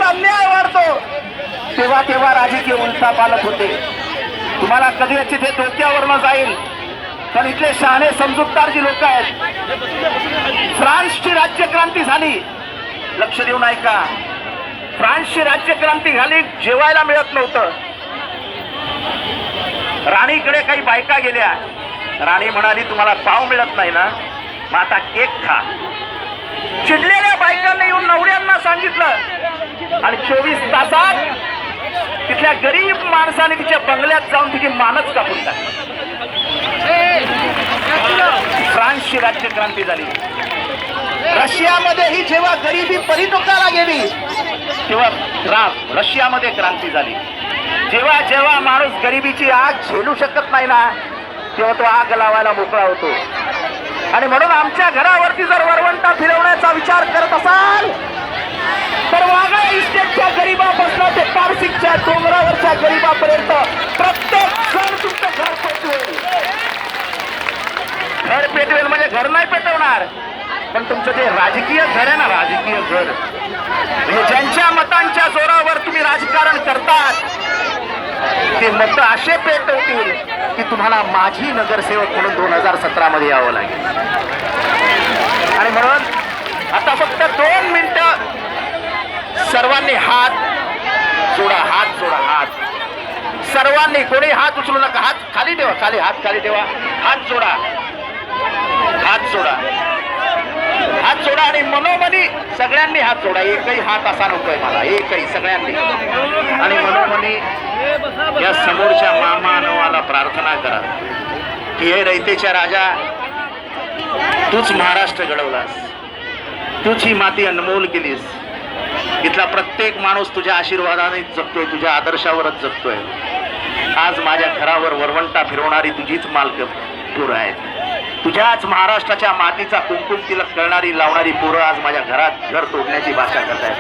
अन्याय वाढतो तेव्हा तेव्हा राजकीय उलथापालट होते. तुम्हाला कधी ते डोक्यावरनं जाईल, पण इथले शहाणे समजूतदार जी लोक आहेत, फ्रान्सची राज्यक्रांती झाली, लक्ष देऊन ऐका, फ्रान्सची राज्यक्रांती झाली, जेवायला मिळत नव्हतं. राणीकडे काही बायका गेल्या, राणी म्हणाली तुम्हाला पाव मिळत नाही ना, मग आता केक खा. चिडलेल्या बायकांनी येऊन नवऱ्यांना सांगितलं आणि 24 तासात तिथल्या गरीब माणसाने तिच्या बंगल्यात जाऊन तिची मानच कापून टाकली. फ्रान्सची राज्यक्रांती झाली. रशियामध्येही जेव्हा गरिबी परितोकाला गेली तेव्हा रशियामध्ये क्रांती झाली. जेव्हा जेव्हा माणूस गरिबीची आग झेलू शकत नाही ना, तेव्हा तो आग लावायला मोकळा होतो. आणि म्हणून आमच्या घरावरती जर वरवंटा फिरवण्याचा विचार करत असाल तर वाघा इस्टेटच्या गरीबापासून ते पारसिकच्या डोंगरावरच्या गरीबापर्यंत प्रत्येक जण तुमचं घर पेटवेल. घर पेटवेल म्हणजे घर नाही पेटवणार, पण तुमचं जे राजकीय घर आहे ना, राजकीय घर म्हणजे ज्यांच्या मतांच्या जोरावर तुम्ही राजकारण करतात ते मत असे पेटवतील की तुम्हाला माझी नगरसेवक म्हणून 2017 मध्ये यावं लागेल. आणि म्हणून आता फक्त 2 मिनिटं सर्वांनी हात जोडा, हात जोडा, हात सर्वांनी. कोणी हात उचलू नका, हात खाली ठेवा, खाली हात खाली ठेवा, हात जोडा, हात जोडा, हात जोडा आणि मनोमनी सगळ्यांनी हात जोडा. एकही हात असा नकोय मला, एकही, सगळ्यांनी. आणि मनोमनी या समोरच्या मामानवाला प्रार्थना करा की हे रयतेच्या राजा, तूच महाराष्ट्र घडवलास, तूच ही माती अनमोल केलीस. इथला प्रत्येक माणूस तुझ्या आशीर्वादाने जगतोय, तुझ्या आदर्शावरच जगतोय. आज माझ्या घरावर वरवंटा फिरवणारी तुझीच मालक पोरं आहेत. तुझ्याच महाराष्ट्राच्या मातीचा कुंकुम तिलक करणारी लावणारी पोरं आज माझ्या घरात घर तोडण्याची भाषा करत आहेत.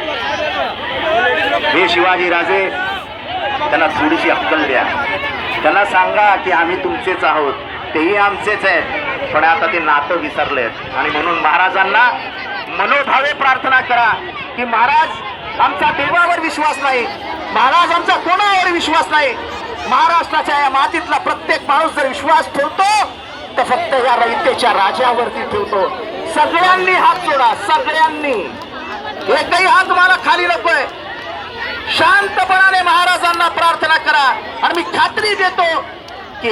हे शिवाजी राजे, त्यांना थोडीशी अक्कल द्या. त्यांना सांगा की आम्ही तुमचेच आहोत, तेही आमचेच आहेत, पण आता ते नातं विसरलेत. आणि म्हणून महाराजांना मनोभावे प्रार्थना करा की महाराज आमचा देवावर विश्वास नाही, महाराज आमचा कोणावर विश्वास नाही, महाराष्ट्राच्या या मातीतला प्रत्येक माणूस जर विश्वास ठेवतो तर फक्त या रयतेच्या राजावरती ठेवतो. सगळ्यांनी हात जोडा, सगळ्यांनी, एकही हात मला खाली नकोय. शांतपणाने महाराजांना प्रार्थना करा आणि मी खात्री देतो की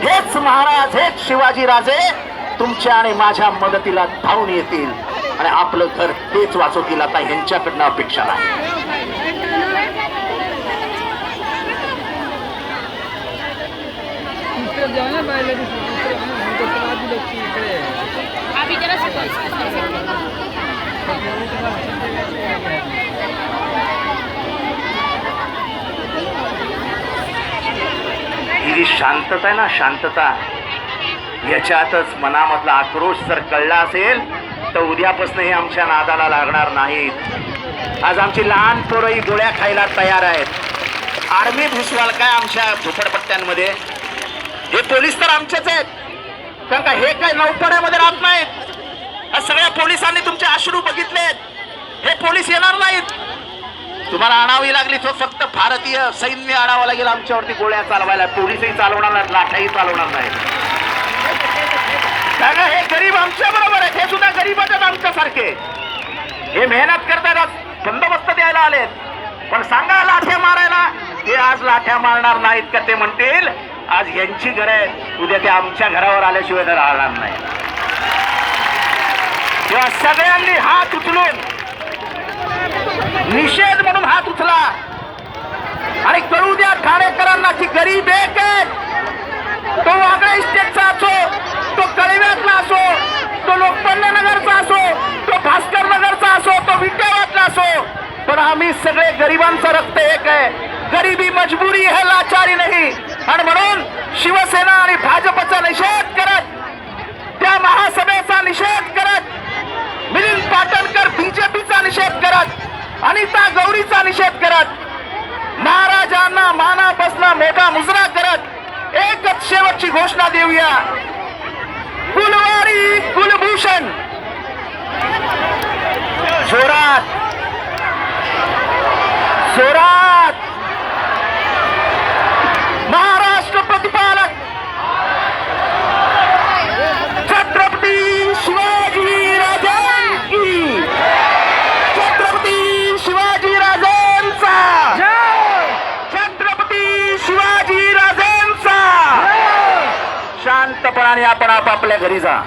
हेच महाराज, हेच शिवाजी राजे तुमच्या आणि माझ्या मदतीला धावून येतील आणि आपलं घर तेच वाचवतील. आता ह्यांच्याकडनं अपेक्षा नाही. ही जी शांतता आहे ना, शांतता, याच्यातच मनामधला आक्रोश जर कळला असेल तर उद्यापासून हे आमच्या नादाला लागणार नाहीत. आज आमची लहान पोरंही गोळ्या खायला तयार आहेत. आर्मी घुसवाल काय आमच्या झोपडपट्ट्यांमध्ये? हे पोलीस तर आमचेच आहेत, कारण का हे काय नौपड्यामध्ये राहत नाहीत. या सगळ्या पोलिसांनी तुमचे अश्रू बघितलेत. हे पोलीस येणार नाहीत. तुम्हाला आणावी लागली तर फक्त भारतीय सैन्य आणावं लागेल आमच्यावरती गोळ्या चालवायला. पोलीसही चालवणार नाहीत, लाठाही चालवणार नाहीत. हे गरीब आमच्या बरोबर आहेत, हे सुद्धा गरीबच आहेत आमच्यासारखे. हे मेहनत करतात, बंदोबस्त द्यायला आलेत, पण सांगा लाठ्या मारायला, हे आज लाठ्या मारणार नाहीत का? ते म्हणतील आज यांची घर आहे, उद्या ते आमच्या घरावर आल्याशिवाय राहणार नाही. तेव्हा सगळ्यांनी हात उचलून निषेध म्हणून हात उचला आणि कळू द्या ठाणेकरांना की गरीब एक आहे. तो वागळे इस्टेटचा असो, तो कळव्यातला असो, तो लोकमान्य नगरचा असो, तो भास्कर नगरचा असो, तो विट्यावातला असो, पण आम्ही सगळे गरिबांचं रक्त एक आहे. गरिबी मजबुरी है, लाचारी नाही. आणि म्हणून शिवसेना आणि भाजपचा निषेध करत, त्या महासभेचा निषेध करत, मिलिंद पाटणकर बीजेपीचा निषेध करत, अनिता गौरीचा निषेध करत, महाराजांना मानापासून मोठा मुजरा करत एकच शेवटची घोषणा देऊया. कुलवारी कुलभूषण जोरात जोरात महाराष्ट्र प्रतिपालक छत्रपती शिवाजी राजांची, छत्रपती शिवाजी राजांचा, छत्रपती शिवाजी राजांचा. शांतपणाने आपण आपापल्या घरी जा.